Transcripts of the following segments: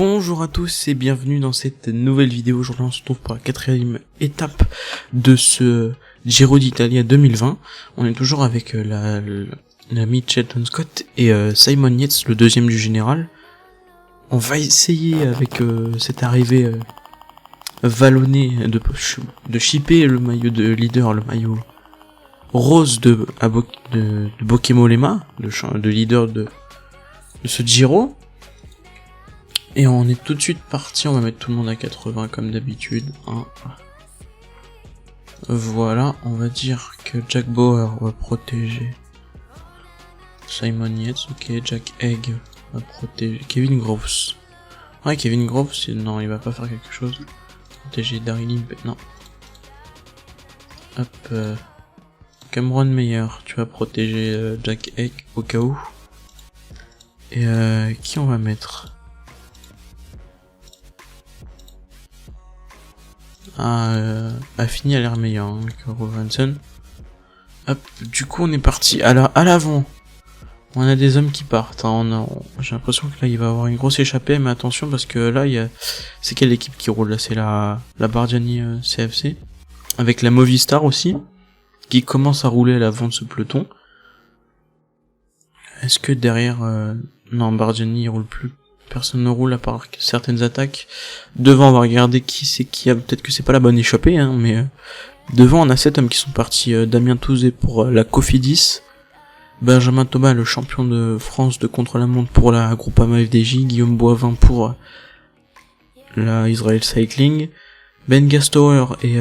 Bonjour à tous et bienvenue dans cette nouvelle vidéo. Aujourd'hui on se retrouve pour la 4e étape de ce Giro d'Italia 2020. On est toujours avec l'ami Chelton Scott et Simon Yates, le deuxième du général. On va essayer avec cette arrivée vallonnée de shipper le maillot de leader, le maillot rose de Bokemolema, de leader de ce Giro. Et on est tout de suite parti, on va mettre tout le monde à 80 comme d'habitude. Hein. Voilà, on va dire que Jack Bauer va protéger Simon Yates, ok, Jack Egg va protéger Kevin Groves. Ouais, Kevin Groves, non, il va pas faire quelque chose. Protéger Daryl Impey, non. Hop, Cameron Meyer, tu vas protéger Jack Egg au cas où. Et qui on va mettre? Affini a l'air meilleur hein, que Robinson. Hop, du coup on est parti. Alors à l'avant, on a des hommes qui partent. Hein. J'ai l'impression que là il va y avoir une grosse échappée, mais attention parce que là c'est quelle équipe qui roule là? C'est la Bardiani CFC avec la Movistar aussi qui commence à rouler à l'avant de ce peloton. Est-ce que derrière non, Bardiani il roule plus. Personne ne roule à part certaines attaques. Devant, on va regarder qui c'est qui a. Peut-être que c'est pas la bonne échappée, hein, mais devant, on a 7 hommes qui sont partis. Damien Touzé pour la Cofidis, Benjamin Thomas, le champion de France de contre-la-montre pour la Groupama FDJ, Guillaume Boivin pour la Israel Cycling, Ben Gastower et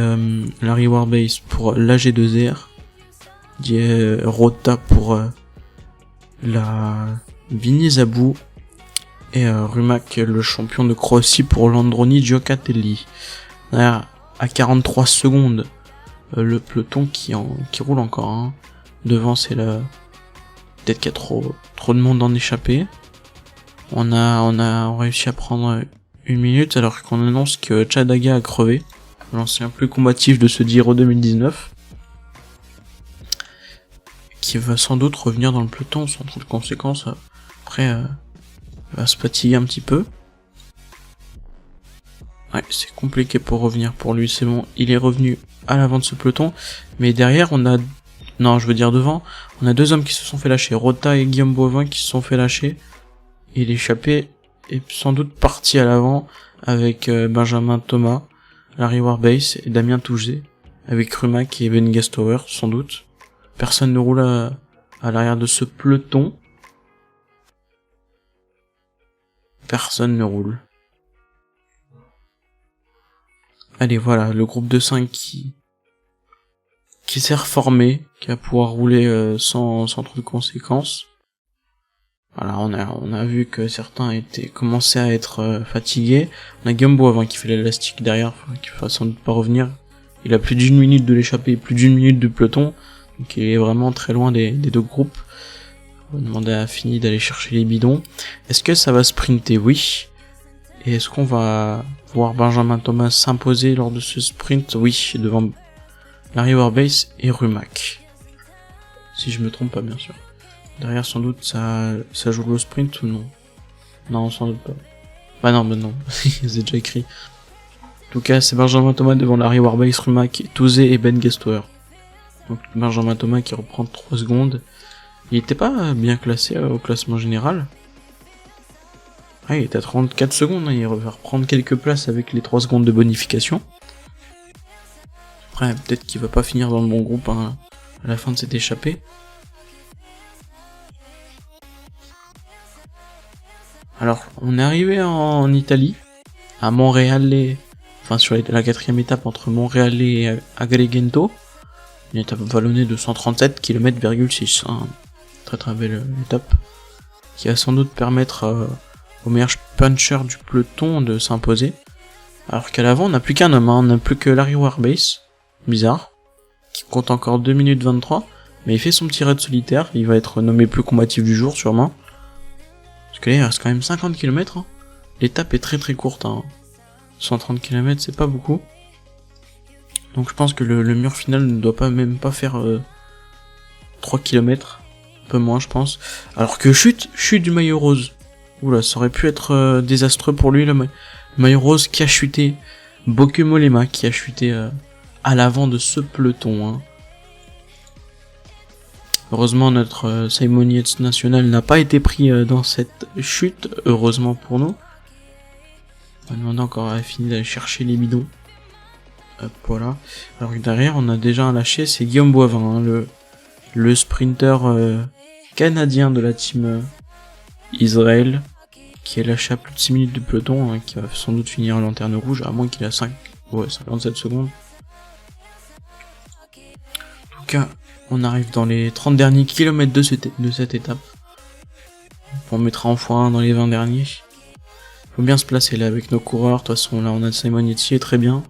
Larry Warbase pour l'AG2R, Rota pour la Vini Zabou, et Rumac, le champion de Croatie pour l'Androni Gioccatelli. À 43 secondes, le peloton qui roule encore. Hein. Devant, c'est peut-être qu'il y a trop de monde en échappée. On a réussi à prendre 1 minute alors qu'on annonce que Chadaga a crevé, l'ancien plus combatif de ce Giro 2019, qui va sans doute revenir dans le peloton sans trop de conséquences. Après, va se fatiguer un petit peu. Ouais, c'est compliqué pour revenir pour lui, c'est bon. Il est revenu à l'avant de ce peloton. Mais derrière, devant, on a 2 hommes qui se sont fait lâcher. Rota et Guillaume Boivin qui se sont fait lâcher. Et l'échappé est sans doute parti à l'avant avec Benjamin Thomas, Larry Warbase et Damien Touzé. Avec Rumac et Ben Gastower, sans doute. Personne ne roule à l'arrière de ce peloton. Personne ne roule. Allez, voilà, le groupe de 5 qui s'est reformé, qui va pouvoir rouler sans trop de conséquences. Voilà, on a vu que certains commençaient à être fatigués. On a Guillaume Boivin qui fait l'élastique derrière, qui va sans doute pas revenir. Il a plus d'1 minute de l'échappée, plus d'1 minute de peloton, donc il est vraiment très loin des 2 groupes. On va demander à Affini d'aller chercher les bidons. Est-ce que ça va sprinter? Oui. Et est-ce qu'on va voir Benjamin Thomas s'imposer lors de ce sprint? Oui, devant Larry Warbase et Rumac. Si je me trompe pas, bien sûr. Derrière, sans doute, ça joue le sprint ou non? Non, sans doute pas. Bah non, c'est déjà écrit. En tout cas, c'est Benjamin Thomas devant Larry Warbase, Rumac, Touzé et Ben Gastower. Donc Benjamin Thomas qui reprend 3 secondes. Il était pas bien classé au classement général. Ah, il est à 34 secondes, hein, il va reprendre quelques places avec les 3 secondes de bonification. Après, peut-être qu'il va pas finir dans le bon groupe hein, à la fin de cette échappée. Alors, on est arrivé en Italie, à Montréal, sur la 4e étape entre Montréal et Agrigento. Une étape vallonnée de 137 km,6. Hein. Très belle étape qui va sans doute permettre au meilleur puncher du peloton de s'imposer, alors qu'à l'avant on n'a plus qu'un homme, hein. On n'a plus que Larry Warbase, bizarre, qui compte encore 2 minutes 23, mais il fait son petit raid solitaire, il va être nommé plus combatif du jour sûrement, parce que là il reste quand même 50 km, hein. L'étape est très courte, hein. 130 km c'est pas beaucoup, donc je pense que le mur final ne doit même pas faire 3 km, un peu moins je pense, alors que chute du maillot rose Oula, ça aurait pu être désastreux pour lui, le maillot rose qui a chuté. Bokemolema qui a chuté à l'avant de ce peloton. Hein. Heureusement, notre Simon Yates national n'a pas été pris dans cette chute, heureusement pour nous. On va demander encore à fini d'aller chercher les bidons. Hop, voilà. Alors derrière, on a déjà un lâché, c'est Guillaume Boivin, hein, le sprinter canadien de la team Israël, qui est lâché à plus de 6 minutes du peloton, hein, qui va sans doute finir en lanterne rouge, à moins qu'il a 57 secondes. En tout cas, on arrive dans les 30 derniers kilomètres de cette étape. On mettra en x1 dans les 20 derniers. Faut bien se placer là avec nos coureurs. De toute façon, là, on a Simon Yates, est très bien.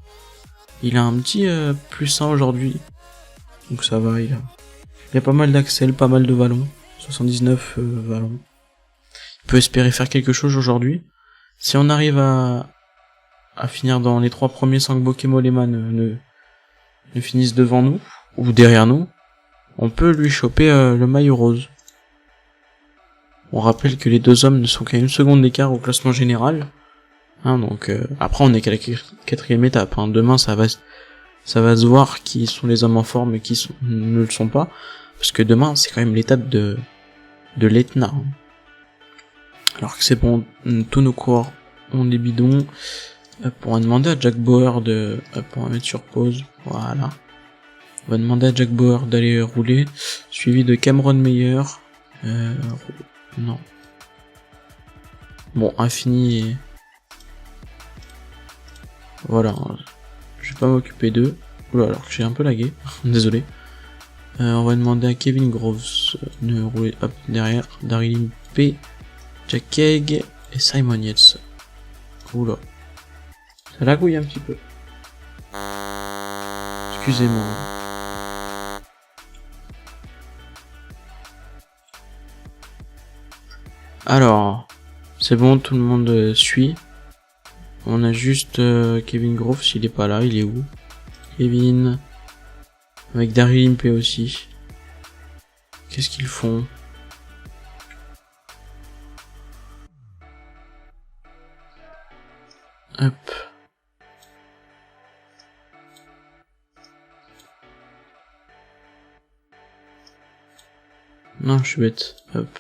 Il a un petit plus 1 aujourd'hui. Donc ça va, il y a pas mal d'axels, pas mal de vallons. 79 vallons. Il peut espérer faire quelque chose aujourd'hui. Si on arrive à finir dans les 3 premiers sans que Bokemolema ne finisse devant nous, ou derrière nous, on peut lui choper le maillot rose. On rappelle que les deux hommes ne sont qu'à 1 seconde d'écart au classement général. Hein, donc après on est qu'à la 4e étape. Hein. Demain ça va se voir qui sont les hommes en forme et qui ne le sont pas. Parce que demain c'est quand même l'étape de l'Etna. Hein. Alors que c'est bon, tous nos coureurs ont des bidons. On va demander à Jack Bauer on va mettre sur pause. Voilà. On va demander à Jack Bauer d'aller rouler, suivi de Cameron Meyer. Non. Bon, infini et... Voilà. Je vais pas m'occuper d'eux. Oula, alors que j'ai un peu lagué. Désolé. On va demander à Kevin Groves de rouler hop derrière. Daryl P, Jack Egg et Simon Yates. Oula. Ça lagouille un petit peu. Excusez-moi. Alors, c'est bon, tout le monde suit. On a juste Kevin Groves, s'il est pas là, il est où? Kevin. Avec Daryl Impey aussi. Qu'est-ce qu'ils font? Hop. Non, je suis bête. Hop.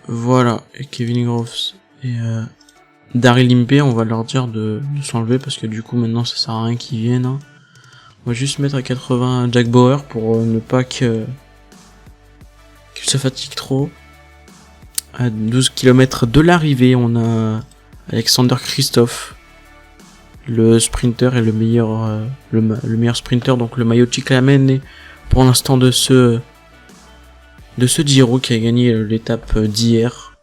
Voilà, et Kevin Groves et Daryl Impey, on va leur dire de s'enlever parce que du coup maintenant ça sert à rien qu'ils viennent. Hein. On va juste mettre à 80 Jack Bauer pour ne pas qu'il se fatigue trop. À 12 km de l'arrivée, on a Alexander Christophe, le sprinter et le meilleur sprinter, donc le maillot Cyclamen pour l'instant de ce Giro qui a gagné l'étape d'hier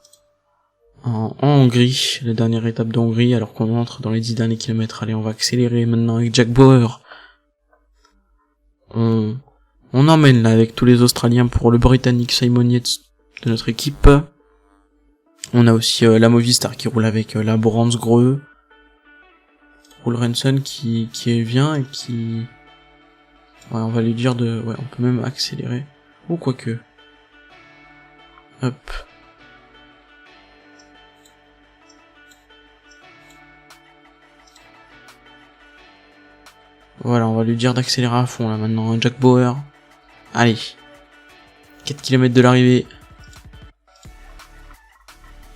en Hongrie, la dernière étape de Hongrie, alors qu'on entre dans les 10 derniers kilomètres. Allez, on va accélérer maintenant avec Jack Bauer. On emmène là avec tous les Australiens pour le Britannique Simon Yates de notre équipe. On a aussi la Movistar qui roule avec la Brandsgreux. Ulrensen qui vient et qui... Ouais, on va lui dire de... Ouais, on peut même accélérer. Ou quoique... Hop. Voilà, on va lui dire d'accélérer à fond là maintenant. Jack Bauer. Allez. 4 km de l'arrivée.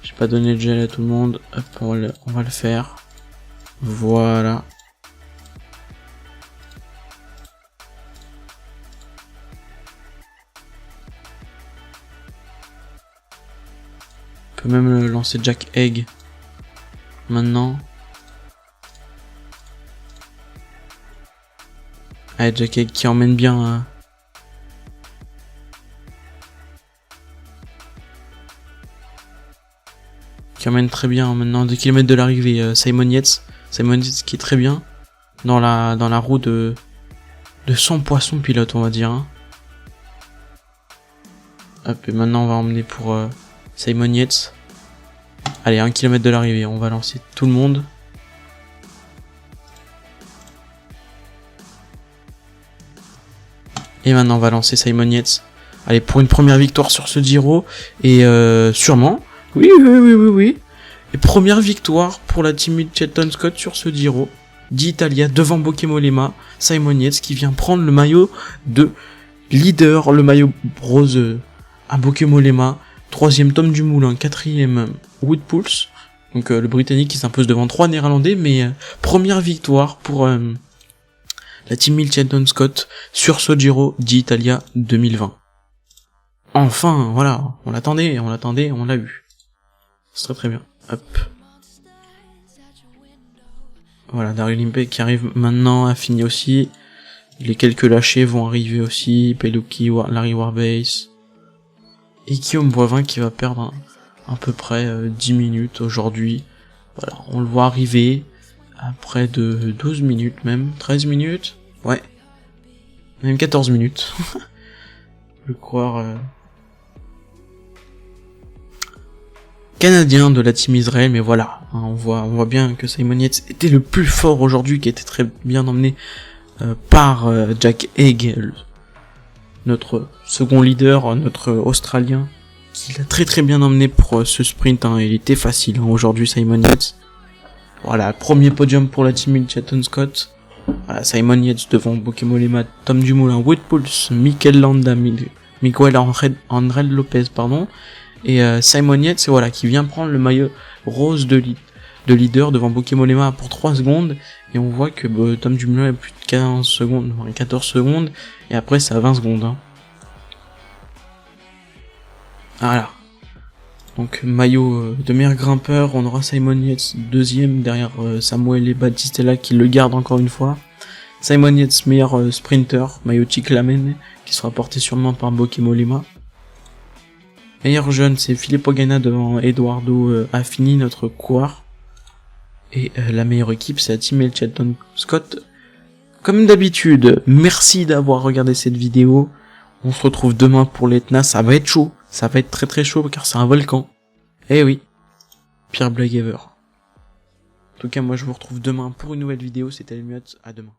J'ai pas donné de gel à tout le monde. Hop, on va le faire. Voilà. On peut même lancer Jack Egg. Maintenant. Allez, Jack Egg qui emmène bien. Hein. Qui emmène très bien maintenant 2 km de l'arrivée. Simon Yates. Simon Yates qui est très bien. Dans la roue de son poisson pilote, on va dire. Hein. Hop, et maintenant on va emmener pour Simon Yates. Allez, 1 km de l'arrivée, on va lancer tout le monde. Et maintenant on va lancer Simon Yates. Allez, pour une première victoire sur ce Giro. Et sûrement Oui, oui, oui, oui, oui. Et première victoire pour la team Mitchelton Scott sur ce Giro d'Italia devant Bokemolema, Simon Yates qui vient prendre le maillot de leader, le maillot rose à Bokemolema, troisième Tom Dumoulin, quatrième Wout Poels, donc le Britannique qui s'impose devant 3 Néerlandais, mais première victoire pour la team Mitchelton Scott sur ce Giro d'Italia 2020. Enfin, voilà, on l'attendait, on l'a eu. C'est très très bien. Hop. Voilà, Daryl Impey qui arrive maintenant à finir aussi. Les quelques lâchés vont arriver aussi. Peluki, Larry Warbase. Et Guillaume Boivin qui va perdre à peu près 10 minutes aujourd'hui. Voilà, on le voit arriver à près de 12 minutes même. 13 minutes. Ouais. Même 14 minutes. Le croire... Canadien de la team Israël, mais voilà, hein, on voit bien que Simon Yates était le plus fort aujourd'hui, qui était très bien emmené par Jack Haig, notre second leader, notre Australien, qui l'a très très bien emmené pour ce sprint, hein, il était facile hein, aujourd'hui Simon Yates. Voilà, premier podium pour la team Mitchelton Scott. Voilà, Simon Yates devant Bokemolema, Tom Dumoulin, Wout Poels, Mikel Landa, Miguel André Lopez, pardon. Et Simon Yates, voilà, qui vient prendre le maillot rose de leader devant Bokemolema pour 3 secondes. Et on voit que Tom Dumoulin a plus de 15 secondes, 14 secondes. Et après, c'est à 20 secondes. Hein. Voilà. Donc, maillot de meilleur grimpeur. On aura Simon Yates deuxième derrière Samuel et Battistella qui le garde encore une fois. Simon Yates meilleur sprinter, maillot Cyclamen, qui sera porté sûrement par Bokemolema. Meilleur jeune, c'est Filippo Ganna devant Eduardo Affini, notre coureur. Et la meilleure équipe, c'est la team Mitchelton Scott. Comme d'habitude, merci d'avoir regardé cette vidéo. On se retrouve demain pour l'Etna, ça va être chaud. Ça va être très très chaud car c'est un volcan. Eh oui, pire blague ever. En tout cas, moi je vous retrouve demain pour une nouvelle vidéo, c'était Elmiot, à demain.